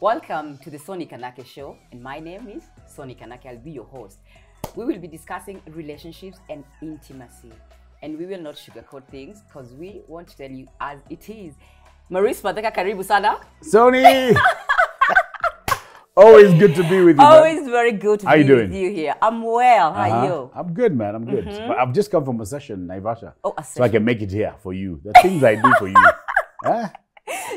Welcome to the Soni Kanake show, and my name is Soni Kanake. I'll be your host. We will be discussing relationships and intimacy, and we will not sugarcoat things because we want to tell you as it is. Maurice Matheka, karibu sana. Soni! Always good to be with you. Always very good to How be you doing? with you here. I'm well. How are you? I'm good, man. I'm good. But I've just come from a session, Naivasha. Oh, a so I session. can make it here for you. The things I do for you. Huh?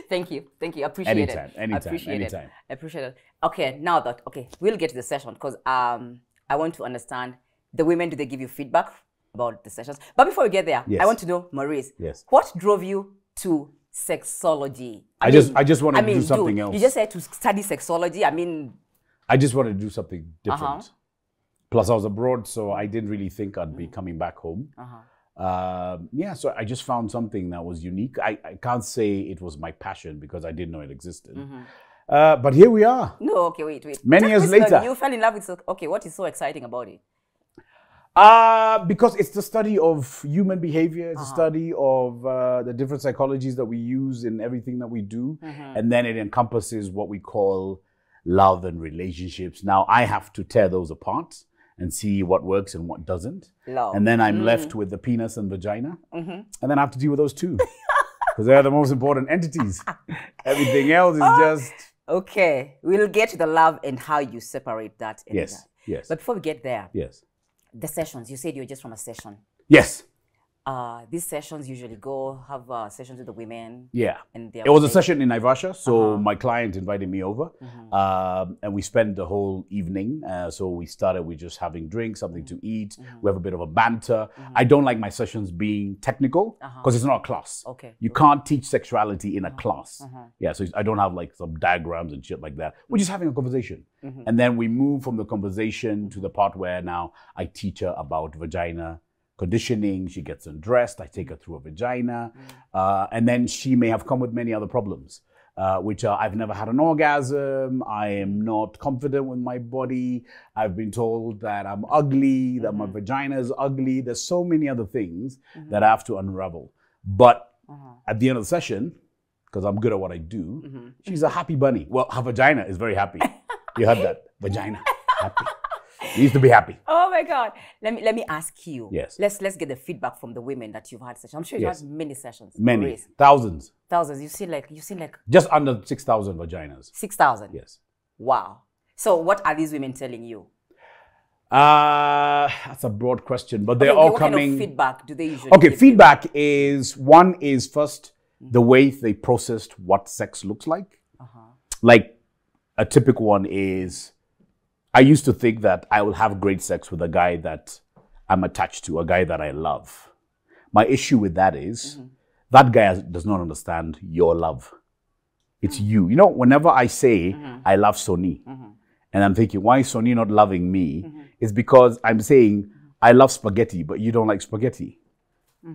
Thank you. Thank you. I appreciate it. Anytime. I appreciate it. Okay, now that, we'll get to the session because I want to understand the women, do they give you feedback about the sessions? But before we get there, Yes. I want to know, Maurice, Yes. what drove you to sexology? I just wanted to do something else. You just said to study sexology. I just wanted to do something different. Plus, I was abroad, so I didn't really think I'd be coming back home. So I just found something that was unique. I can't say it was my passion because I didn't know it existed. But here we are. No, okay, wait. Many years later. You fell in love with, what is so exciting about it? Because it's the study of human behavior. It's a study of the different psychologies that we use in everything that we do. And then it encompasses what we call love and relationships. Now, I have to tear those apart and see what works and what doesn't. Love. And then I'm left with the penis and vagina. And then I have to deal with those two. Because they're the most important entities. Everything else is just... Okay, we'll get to the love and how you separate that. And Yes, that. yes. But before we get there, Yes. the sessions, you said you're just from a session. Yes. These sessions usually have sessions with the women. Yeah. And it was a session in Naivasha, so my client invited me over, and we spent the whole evening. So we started with just having drinks, something to eat. We have a bit of a banter. I don't like my sessions being technical because it's not a class. Okay. You can't teach sexuality in a class. Yeah, so I don't have like some diagrams and shit like that. We're just having a conversation. And then we move from the conversation to the part where now I teach her about vagina conditioning. She gets undressed. I take her through a vagina. And then she may have come with many other problems, which are I've never had an orgasm. I am not confident with my body. I've been told that I'm ugly, that my vagina is ugly. There's so many other things that I have to unravel. But at the end of the session, because I'm good at what I do, she's a happy bunny. Well, her vagina is very happy. You heard that? Vagina, happy. You used to be happy. Oh my God. Let me ask you. Yes. Let's get the feedback from the women that you've had sessions. I'm sure you've had many sessions. Many. Maurice. Thousands. Thousands. You seem like Just under 6,000 vaginas. 6,000. Yes. Wow. So what are these women telling you? That's a broad question, but they're all what coming. What kind of feedback do they usually Okay, give feedback is, one is first the way they processed what sex looks like. Like a typical one is, I used to think that I will have great sex with a guy that I'm attached to, a guy that I love. My issue with that is that guy does not understand your love. It's you. You know, whenever I say I love Soni, and I'm thinking, why is Soni not loving me? It's because I'm saying I love spaghetti, but you don't like spaghetti.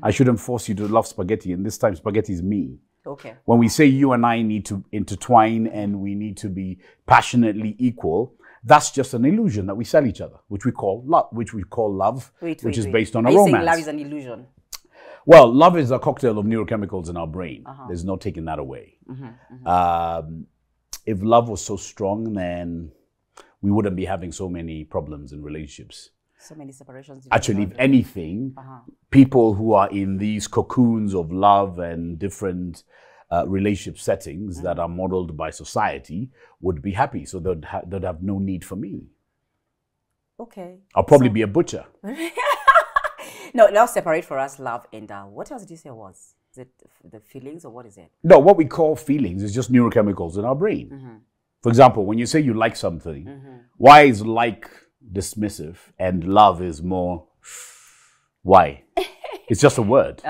I shouldn't force you to love spaghetti, and this time spaghetti is me. Okay. When we say you and I need to intertwine and we need to be passionately equal, that's just an illusion that we sell each other, which we call love, which is based on a romance. Saying love is an illusion? Well, love is a cocktail of neurochemicals in our brain. There's no taking that away. If love was so strong, then we wouldn't be having so many problems in relationships. So many separations. Actually, if anything, people who are in these cocoons of love and different relationship settings that are modeled by society would be happy. So they'd have no need for me. Okay. I'll probably be a butcher. No, now separate for us love and what else did you say was? Is it the feelings or what is it? No, what we call feelings is just neurochemicals in our brain. For example, when you say you like something, why is like dismissive and love is more why? It's just a word.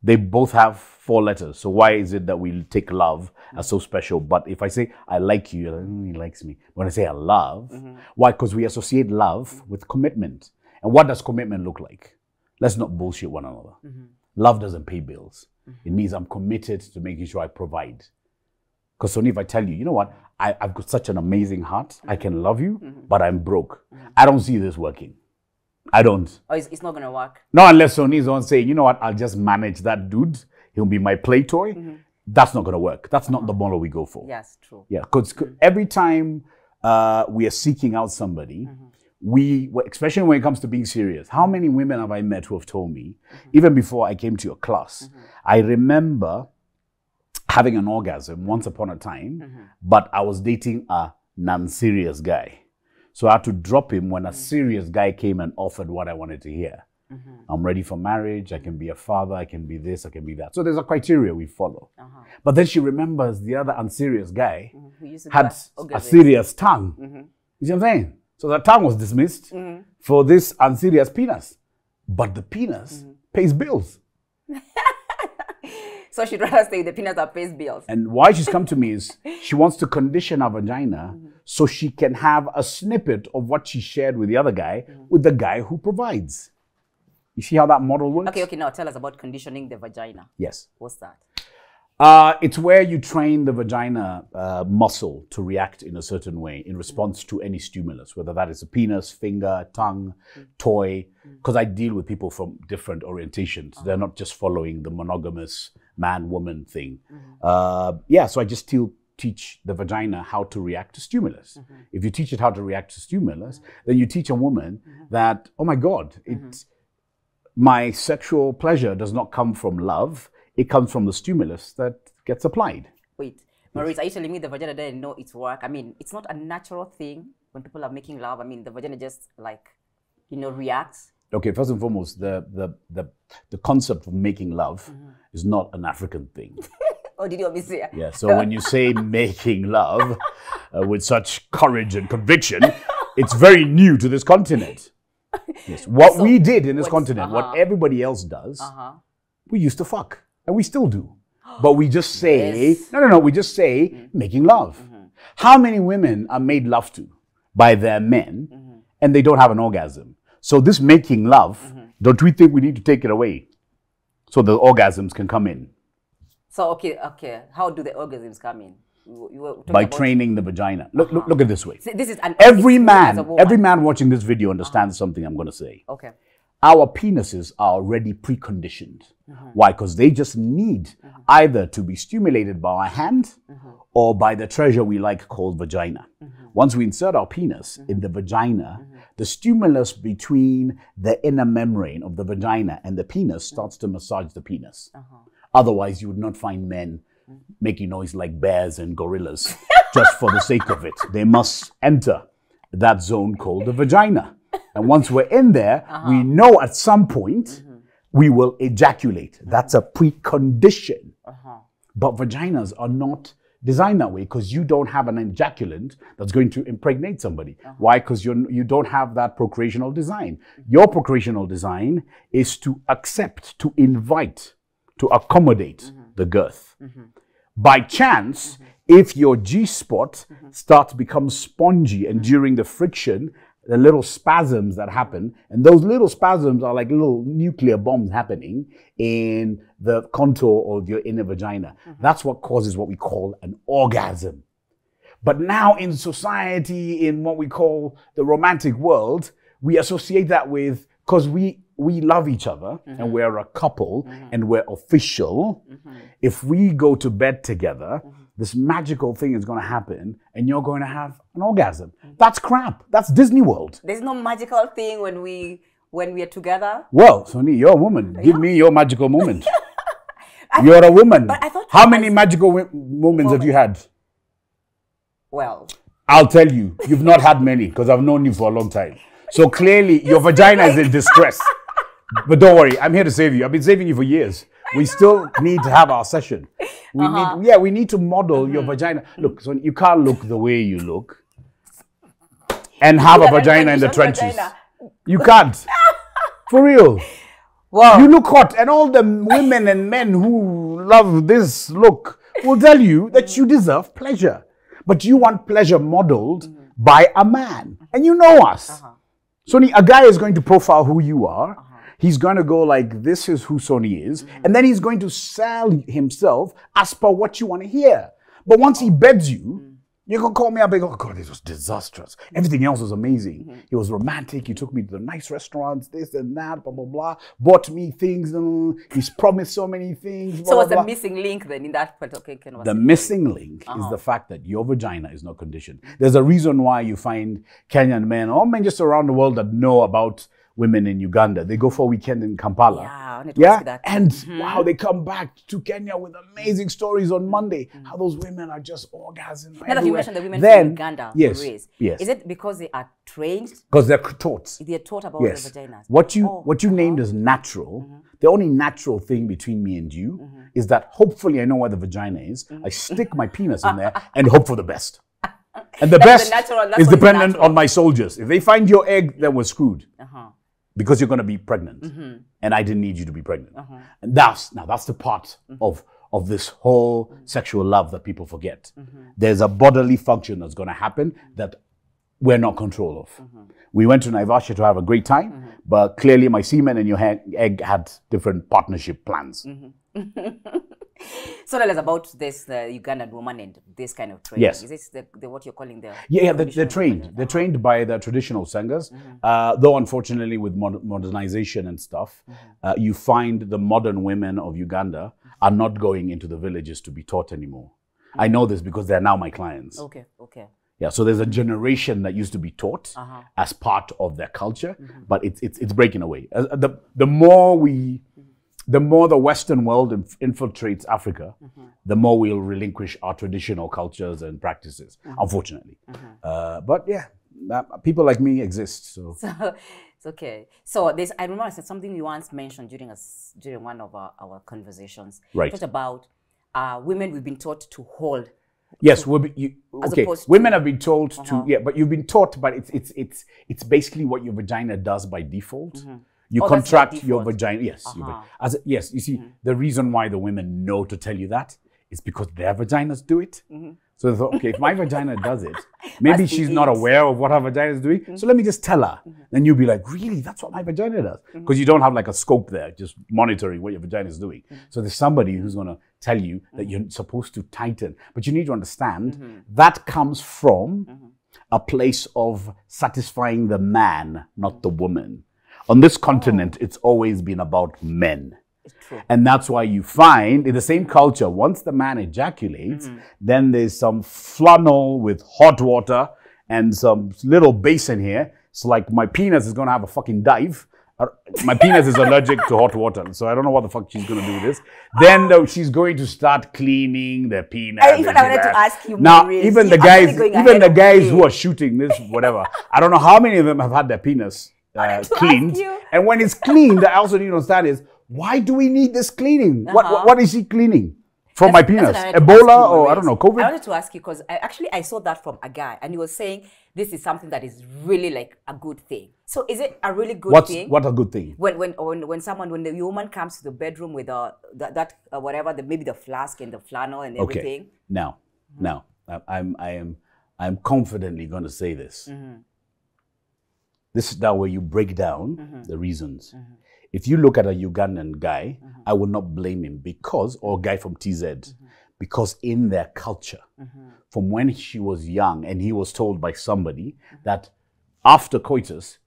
They both have 4 letters. So why is it that we take love as so special? But if I say I like you, he likes me. When I say I love, why? Because we associate love with commitment. And what does commitment look like? let's not bullshit one another. Love doesn't pay bills. It means I'm committed to making sure I provide. Because Soni, if I tell you, you know what, I've got such an amazing heart, I can love you, but I'm broke. I don't see this working. I don't. Oh, it's not going to work? No, unless Soni is on saying, you know what, I'll just manage that dude. He'll be my play toy. That's not going to work. That's not the model we go for. Yes, true. Yeah, because every time we are seeking out somebody, especially when it comes to being serious, how many women have I met who have told me, even before I came to your class, I remember having an orgasm once upon a time, but I was dating a non-serious guy. So I had to drop him when a serious guy came and offered what I wanted to hear. I'm ready for marriage, I can be a father, I can be this, I can be that. So there's a criteria we follow. But then she remembers the other unserious guy had a serious tongue. You see what I'm saying? So the tongue was dismissed for this unserious penis. But the penis pays bills. So she'd rather stay with the penis that pays bills. And why she's come to me is she wants to condition her vagina so she can have a snippet of what she shared with the other guy with the guy who provides. You see how that model works? Okay, now tell us about conditioning the vagina. Yes. What's that? It's where you train the vagina muscle to react in a certain way in response to any stimulus, whether that is a penis, finger, tongue, toy, because I deal with people from different orientations. They're not just following the monogamous man-woman thing. Yeah, so I just still teach the vagina how to react to stimulus. If you teach it how to react to stimulus, then you teach a woman that, oh my God, my sexual pleasure does not come from love. It comes from the stimulus that gets applied. Wait, Maurice, are you telling me the vagina doesn't know its work? I mean, it's not a natural thing when people are making love. I mean, the vagina just like, reacts. Okay, first and foremost, the concept of making love is not an African thing. Oh, did you want me to say? Yeah, so when you say making love with such courage and conviction, it's very new to this continent. Yes. What we did in this continent, what everybody else does, we used to fuck. And we still do. But we just say, no, we just say making love. How many women are made love to by their men and they don't have an orgasm? So this making love, don't we think we need to take it away so the orgasms can come in? So, okay. How do the orgasms come in? By training the vagina. Look at it this way. See, this is every man watching this video understands something I'm going to say. Okay. Our penises are already preconditioned. Why? Because they just need either to be stimulated by our hand or by the treasure we like called vagina. Once we insert our penis in the vagina, the stimulus between the inner membrane of the vagina and the penis starts to massage the penis. Otherwise, you would not find men making noise like bears and gorillas just for the sake of it. They must enter that zone called the vagina. And once we're in there, we know at some point we will ejaculate. That's a precondition. But vaginas are not designed that way because you don't have an ejaculant that's going to impregnate somebody. Why? Because you don't have that procreational design. Your procreational design is to accept, to invite, to accommodate the girth. By chance, if your GSpot starts to become spongy and during the friction, the little spasms that happen, and those little spasms are like little nuclear bombs happening in the contour of your inner vagina. That's what causes what we call an orgasm. But now in society, in what we call the romantic world, we associate that with, because we love each other and we're a couple and we're official. If we go to bed together, this magical thing is going to happen and you're going to have an orgasm. That's crap. That's Disney World. There's no magical thing when we are together. Well, Soni, you're a woman. Give me your magical moment. You're a woman. But I thought how many magical moments have you had? Well, I'll tell you, you've not had many because I've known you for a long time. So clearly your vagina is in distress. But don't worry, I'm here to save you. I've been saving you for years. We still need to have our session. We need to model your vagina. Look, so you can't look the way you look and have a vagina in the trenches. You can't. For real. Wow. You look hot, and all the women and men who love this look will tell you that you deserve pleasure. But you want pleasure modeled by a man. And you know us. So a guy is going to profile who you are. He's going to go like, this is who Soni is. And then he's going to sell himself as per what you want to hear. But once he beds you, you're going to call me up and go, oh God, this was disastrous. Everything else was amazing. He was romantic. He took me to the nice restaurants, this and that, blah, blah, blah. Bought me things. He's promised so many things. Blah, so what's blah, the blah. missing link then in that particular conversation? The missing link is the fact that your vagina is not conditioned. There's a reason why you find Kenyan men, or men just around the world that know about women in Uganda. They go for a weekend in Kampala. And wow, they come back to Kenya with amazing stories on Monday. How those women are just orgasming. Now that you mentioned the women from Uganda, yes. Is it because they are trained? Because they're taught. They're taught about their vaginas. What you named as natural, the only natural thing between me and you is that hopefully I know where the vagina is. I stick my penis in there and hope for the best. And the best is dependent on my soldiers. If they find your egg, then we're screwed. Because you're going to be pregnant. And I didn't need you to be pregnant. And that's the part of this whole sexual love that people forget. There's a bodily function that's going to happen that we're not control of. We went to Naivasha to have a great time, but clearly my semen and your egg had different partnership plans. So tell us about this, the Ugandan woman and this kind of training. Yes. Is this the what you're calling the... Yeah, they're trained. They're trained by the traditional sangers. Though unfortunately with modernization and stuff, you find the modern women of Uganda are not going into the villages to be taught anymore. I know this because they're now my clients. Okay. Yeah, so there's a generation that used to be taught as part of their culture, but it's breaking away. The more the Western world infiltrates Africa, the more we'll relinquish our traditional cultures and practices, unfortunately. But yeah, people like me exist. So it's okay. So this, I remember something you once mentioned during one of our conversations. Right. You talked about women we've been taught to hold. Yes, women have been told to, but you've been taught, but it's basically what your vagina does by default. You contract your vagina. Yes. Yes. You see, the reason why the women know to tell you that is because their vaginas do it. So they thought, okay, if my vagina does it, maybe she's not aware of what her vagina is doing. So let me just tell her. Then you'll be like, really? That's what my vagina does? Because you don't have like a scope there, just monitoring what your vagina is doing. So there's somebody who's going to tell you that you're supposed to tighten. But you need to understand that comes from a place of satisfying the man, not the woman. On this continent, it's always been about men. And that's why you find in the same culture, once the man ejaculates, then there's some flannel with hot water and some little basin here. It's like my penis is going to have a fucking dive. My penis is allergic to hot water, so I don't know what the fuck she's going to do with this. Then she's going to start cleaning the penis. Even I wanted to ask you, now, Maurice, even the guys who are shooting this, whatever, I don't know how many of them have had their penis cleaned. And when it's cleaned, I also need to understand is, why do we need this cleaning? What is he cleaning? From my penis? Ebola or I don't know, COVID? I wanted to ask you because I saw that from a guy and he was saying this is something that is really like a good thing. So is it a really good thing? What a good thing? When the woman comes to the bedroom with maybe the flask and the flannel and everything. Now, I'm confidently going to say this. This is now where you break down the reasons. If you look at a Ugandan guy, I will not blame him or a guy from TZ, because in their culture, from when she was young and he was told by somebody that after coitus,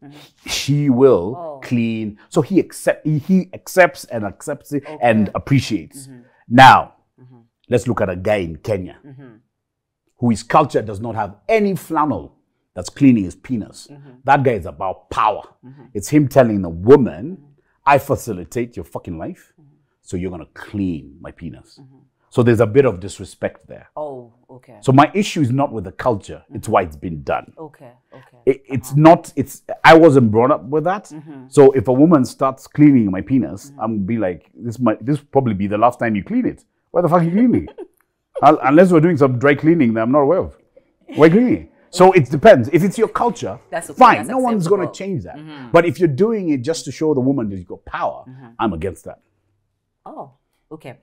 she will clean. So he accepts it and appreciates. Now, let's look at a guy in Kenya whose culture does not have any flannel that's cleaning his penis. That guy is about power. It's him telling the woman, I facilitate your fucking life, so you're going to clean my penis. So there's a bit of disrespect there. Oh, okay. So my issue is not with the culture, it's why it's been done. Okay. I wasn't brought up with that. So if a woman starts cleaning my penis, I'm going to be like, this will probably be the last time you clean it. Why the fuck are you cleaning it? Unless we're doing some dry cleaning that I'm not aware of. Why cleaning it? So it depends. If it's your culture, fine. No one's going to change that. But if you're doing it just to show the woman that you've got power, I'm against that. Oh, okay.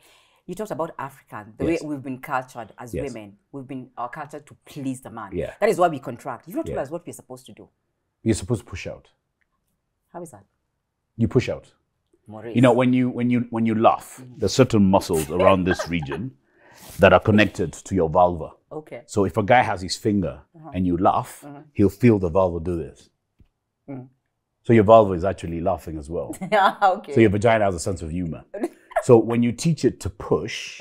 You talked about African, the way we've been cultured as women. We've been cultured to please the man. That is why we contract. You've not told us what we're supposed to do. You're supposed to push out. How is that? You push out. Maurice. You know, when you laugh, there's certain muscles around this region that are connected to your vulva. Okay. So if a guy has his finger and you laugh, he'll feel the vulva do this. So your vulva is actually laughing as well. Okay. So your vagina has a sense of humor. So when you teach it to push,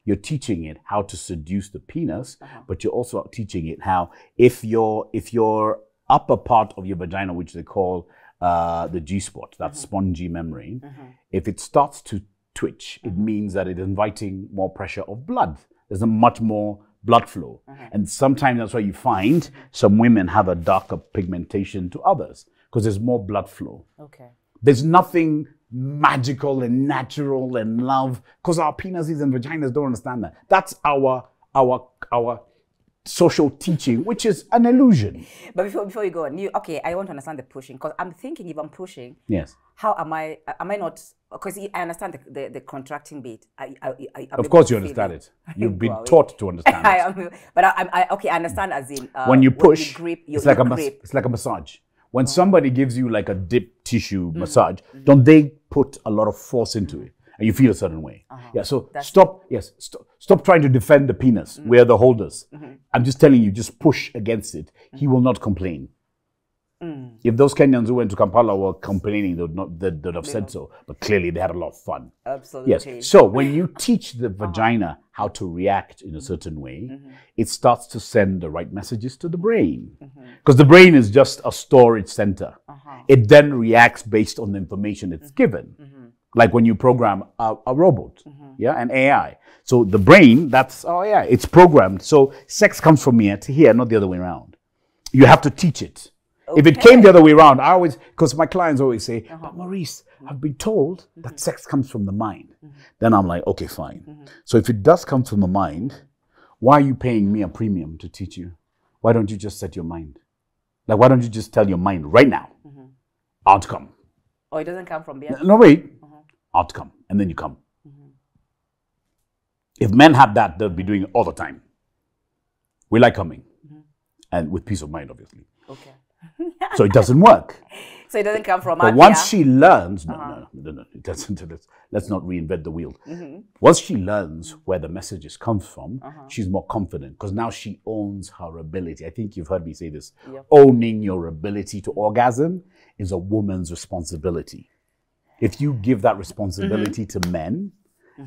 you're teaching it how to seduce the penis, but you're also teaching it how if your upper part of your vagina, which they call the GSpot, that spongy membrane, if it starts to twitch, it means that it is inviting more pressure of blood. There's a much more blood flow. And sometimes that's why you find some women have a darker pigmentation to others, because there's more blood flow. Okay. There's nothing magical and natural and love, because our penises and vaginas don't understand that. That's our social teaching, which is an illusion. But before you go on, okay, I want to understand the pushing, because I'm thinking if I'm pushing, yes, how am I not, because I understand the contracting bit. of course you understand it. You've been taught to understand it. Okay, I understand as in when you push, when you grip, it's like a massage. When somebody gives you like a dip tissue massage, don't they put a lot of force into it? And you feel a certain way. Yeah, so stop trying to defend the penis. We're the holders. I'm just telling you, just push against it. He will not complain. If those Kenyans who went to Kampala were complaining, they'd have said so. But clearly they had a lot of fun. Absolutely. Yes. So when you teach the vagina how to react in a certain way, it starts to send the right messages to the brain. Because the brain is just a storage center. It then reacts based on the information it's given. Like when you program a robot, an AI. So the brain, it's programmed. So sex comes from here to here, not the other way around. You have to teach it. Okay. If it came the other way around, because my clients always say, but Maurice, I've been told that sex comes from the mind. Then I'm like, okay, fine. So if it does come from the mind, why are you paying me a premium to teach you? Why don't you just set your mind? Like, why don't you just tell your mind right now, outcome? Oh, it doesn't come from there? No, wait. Outcome. And then you come. If men had that, they'd be doing it all the time. We like coming. And with peace of mind, obviously. Okay. So it doesn't work. So it doesn't come from But once she learns, no, it doesn't. Let's not reinvent the wheel. Once she learns where the messages come from, she's more confident, because now she owns her ability. I think you've heard me say this. Owning your ability to orgasm is a woman's responsibility. If you give that responsibility to men,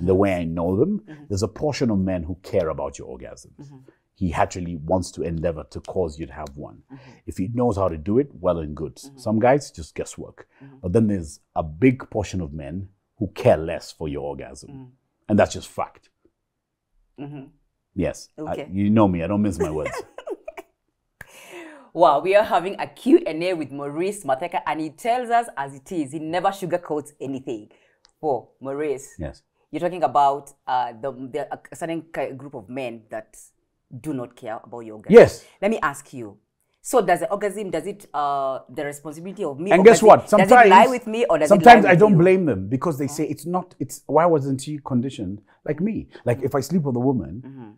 the way I know them, there's a portion of men who care about your orgasms. He actually wants to endeavor to cause you to have one. If he knows how to do it, well and good. Some guys, just guesswork. But then there's a big portion of men who care less for your orgasm. And that's just fact. Yes. Okay. You know me, I don't mince my words. Wow, we are having a Q&A with Maurice Matheka, and he tells us as it is. He never sugarcoats anything. Oh, Maurice. Yes. You're talking about a certain group of men that do not care about your orgasm. Yes. Let me ask you. So does the orgasm, does it, the responsibility of me? And guess what? Sometimes, does it lie with me or does it lie with sometimes I don't blame them, because they say why wasn't she conditioned like me? Like if I sleep with a woman,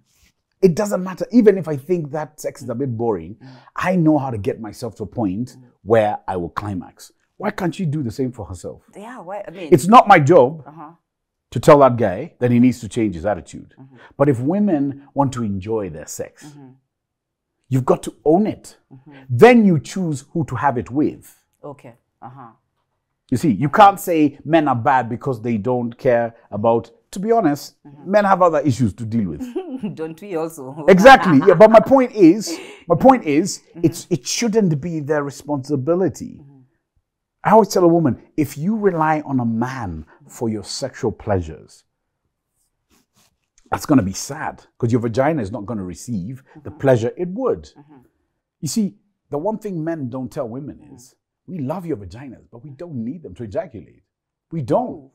it doesn't matter. Even if I think that sex is a bit boring, I know how to get myself to a point where I will climax. Why can't she do the same for herself? Yeah, I mean, it's not my job to tell that guy that he needs to change his attitude. But if women want to enjoy their sex, you've got to own it. Then you choose who to have it with. Okay. You see, you can't say men are bad because they don't care about, to be honest, men have other issues to deal with. Don't we also? Exactly. Yeah, but my point is, it shouldn't be their responsibility. I always tell a woman, if you rely on a man for your sexual pleasures, that's going to be sad, because your vagina is not going to receive the pleasure it would. You see, the one thing men don't tell women is, we love your vaginas, but we don't need them to ejaculate. We don't.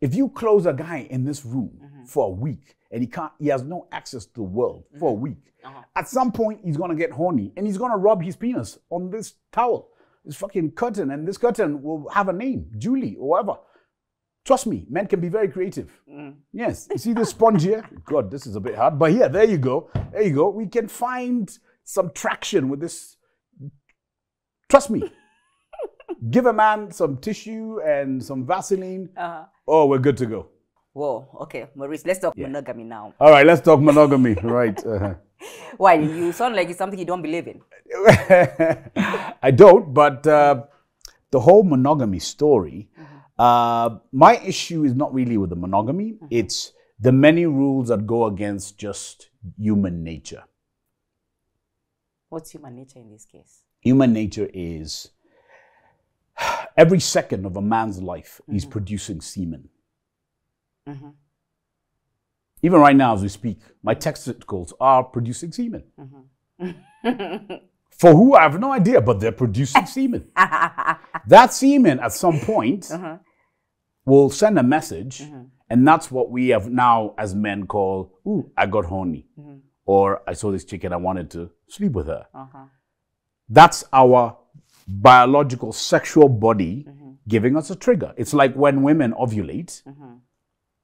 If you close a guy in this room for a week and he has no access to the world for a week, at some point he's going to get horny and he's going to rub his penis on this towel. This fucking curtain, and this curtain will have a name, Julie or whatever. Trust me, men can be very creative. Yes, you see this sponge here? God, this is a bit hard, but here, there you go. There you go. We can find some traction with this. Trust me. Give a man some tissue and some Vaseline. Oh, we're good to go. Whoa, okay. Maurice, let's talk monogamy now. All right, let's talk monogamy. Right. Why? You sound like it's something you don't believe in. I don't, but the whole monogamy story, my issue is not really with the monogamy. It's the many rules that go against just human nature. What's human nature in this case? Human nature is every second of a man's life he's producing semen. Even right now as we speak, my testicles are producing semen. For who, I have no idea, but they're producing semen. That semen at some point will send a message, and that's what we have now as men call, ooh, I got horny. Or I saw this chick and I wanted to sleep with her. That's our biological sexual body giving us a trigger. It's like when women ovulate,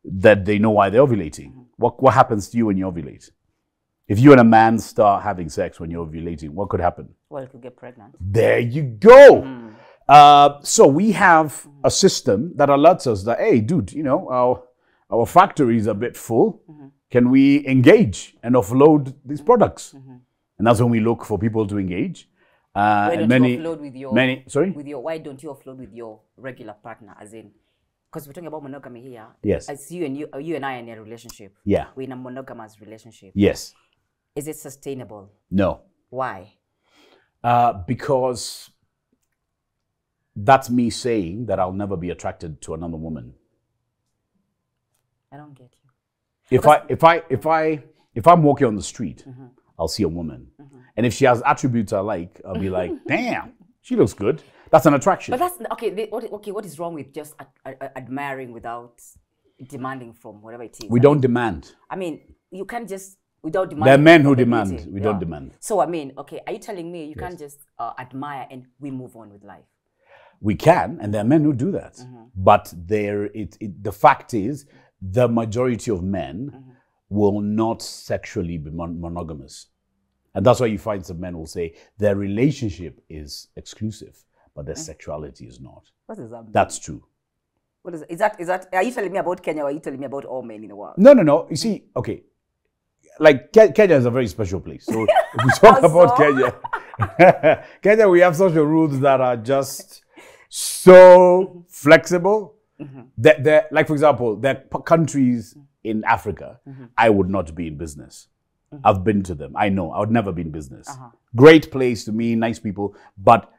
that they know why they're ovulating. What happens to you when you ovulate? If you and a man start having sex when you're ovulating, what could happen? Well, you could get pregnant. There you go. So we have a system that alerts us that, hey, dude, you know, our factory is a bit full. Can we engage and offload these products? And that's when we look for people to engage. Why don't you offload with your... Sorry? Why don't you offload with your regular partner, as in... Because we're talking about monogamy here. Yes. As you and I are in a relationship. Yeah. We're in a monogamous relationship. Yes. Is it sustainable? No. Why? Because that's me saying that I'll never be attracted to another woman. I don't get you. If I'm walking on the street, I'll see a woman, and if she has attributes I like, I'll be like, damn, she looks good. That's an attraction. But that's okay. What is wrong with just admiring without demanding from whatever it is? We don't demand. I mean, you can't just without demanding. There are men who demand. We don't demand. So I mean, okay, are you telling me you can't just admire and we move on with life? We can, and there are men who do that. But the fact is, the majority of men will not sexually be monogamous. And that's why you find some men will say their relationship is exclusive, but their sexuality is not. What does that mean? That's true. What is that? Are you telling me about Kenya or are you telling me about all men in the world? No. You see, okay, like Kenya is a very special place. So if we talk about Kenya, Kenya, we have social rules that are just so flexible. Like, for example, there are countries in Africa, I would not be in business. I've been to them. I know. I would never be in business. Great place to me, nice people. But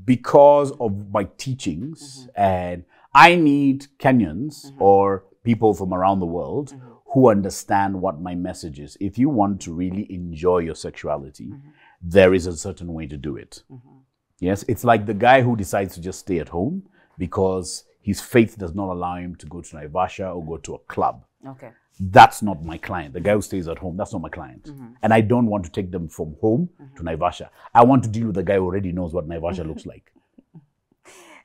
because of my teachings, and I need Kenyans or people from around the world who understand what my message is. If you want to really enjoy your sexuality, there is a certain way to do it. Yes, it's like the guy who decides to just stay at home because his faith does not allow him to go to Naivasha or go to a club. Okay. That's not my client. The guy who stays at home, that's not my client. And I don't want to take them from home to Naivasha. I want to deal with the guy who already knows what Naivasha looks like.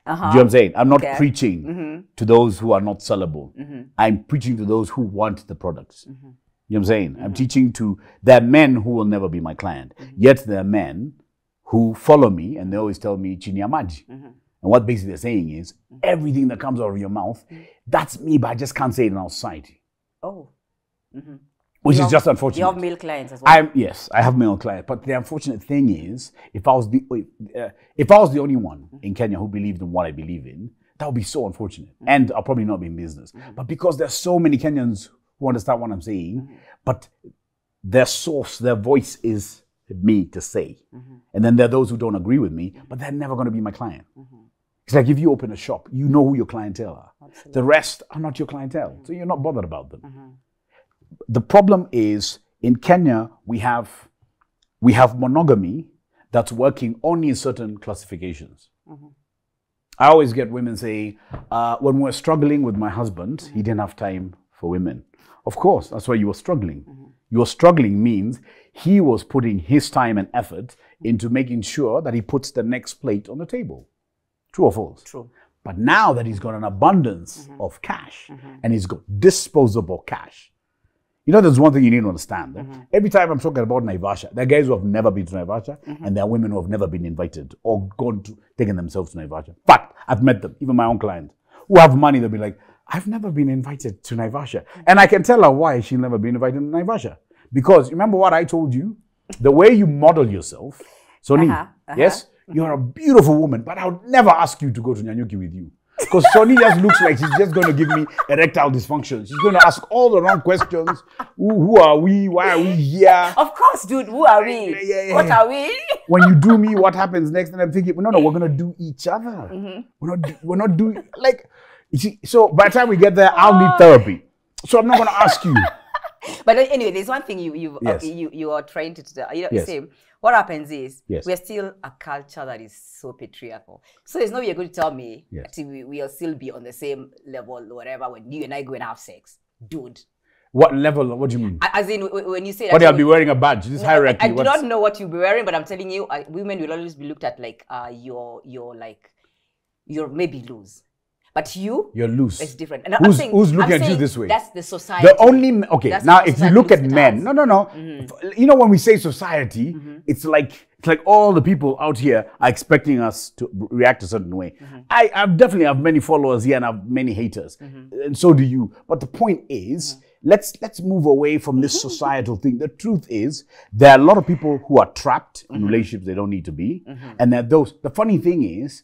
Do you know what I'm saying? I'm not preaching to those who are not sellable. I'm preaching to those who want the products. You know what I'm saying? I'm teaching to, there are men who will never be my client. Yet there are men who follow me and they always tell me, Chinyamaji. And what basically they're saying is, everything that comes out of your mouth, that's me, but I just can't say it outside. Oh. Which is just unfortunate. You have male clients as well? Yes, I have male clients. But the unfortunate thing is, if I was the only one in Kenya who believed in what I believe in, that would be so unfortunate. And I'll probably not be in business. But because there's so many Kenyans who understand what I'm saying, but their source, their voice is me to say. And then there are those who don't agree with me, but they're never going to be my client. It's like if you open a shop, you know who your clientele are. Absolutely. The rest are not your clientele, so you're not bothered about them. The problem is, in Kenya, we have monogamy that's working only in certain classifications. I always get women say, when we're struggling with my husband, he didn't have time for women. Of course, that's why you were struggling. You were struggling means he was putting his time and effort into making sure that he puts the next plate on the table. True or false? True. But now that he's got an abundance of cash and he's got disposable cash, You know, there's one thing you need to understand. Every time I'm talking about Naivasha, there are guys who have never been to Naivasha, and there are women who have never been invited or taken themselves to Naivasha. Fact, I've met them, even my own client, who have money. They'll be like, I've never been invited to Naivasha. And I can tell her why she'll never be invited to Naivasha. Because remember what I told you? The way you model yourself, Soni, yes, you're a beautiful woman, but I would never ask you to go to Nyanyuki with you. Because Soni just looks like she's just going to give me erectile dysfunction. She's going to ask all the wrong questions. Who are we? Why are we here? Of course, dude. Who are we? What are we? When you do me, what happens next? And I'm thinking, no, we're going to do each other. We're not doing, like, you see, so by the time we get there, I'll need therapy. So I'm not going to ask you. But anyway, there's one thing you are trying to do. Say, what happens is we're still a culture that is so patriarchal. So there's no way you're going to tell me that we'll still be on the same level or whatever when you and I go and have sex. Dude. What level? What do you mean? As in, when you say that... But I'll be wearing a badge. This hierarchy. I do not know what you'll be wearing, but I'm telling you, women will always be looked at like you're maybe loose. But you're loose. It's different. And who's looking at you this way? That's the society. Now if you look at men, no. You know, when we say society, it's like all the people out here are expecting us to react a certain way. I definitely have many followers here and I have many haters, and so do you. But the point is, let's move away from this societal thing. The truth is, there are a lot of people who are trapped in relationships they don't need to be, and there are those. The funny thing is,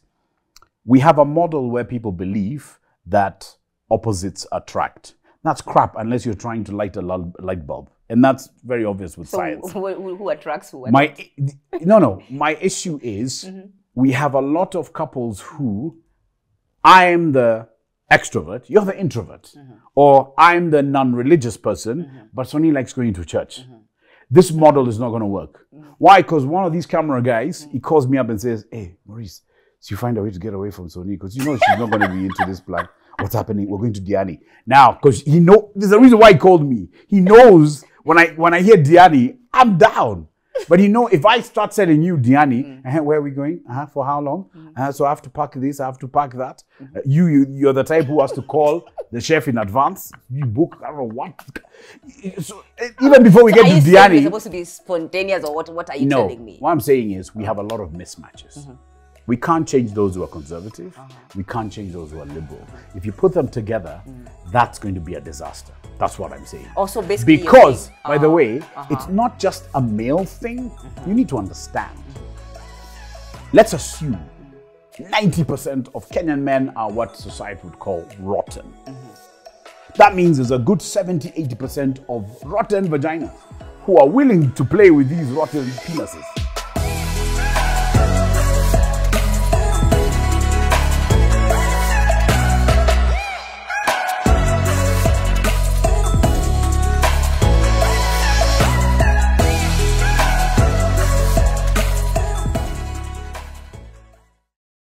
we have a model where people believe that opposites attract. That's crap unless you're trying to light a light bulb. And that's very obvious with science. Who attracts who? My issue is we have a lot of couples who, I'm the extrovert, you're the introvert. Or I'm the non-religious person, but Soni likes going to church. This model is not going to work. Why? Because one of these camera guys, he calls me up and says, hey, Maurice, so you find a way to get away from Soni because you know she's not going to be into this plan. What's happening? We're going to Diani. Now, because there's a reason why he called me. He knows when I hear Diani, I'm down. But if I start telling you Diani, where are we going? For how long? So I have to pack this, I have to pack that. You're the type who has to call the chef in advance. You book, I don't know what. So, even before we get to Diani. It's supposed to be spontaneous, or what are you telling me? What I'm saying is we have a lot of mismatches. We can't change those who are conservative. We can't change those who are liberal. If you put them together, that's going to be a disaster. That's what I'm saying. Also, basically, because, by the way, it's not just a male thing. You need to understand. Let's assume 90% of Kenyan men are what society would call rotten. That means there's a good 70-80% of rotten vaginas who are willing to play with these rotten penises.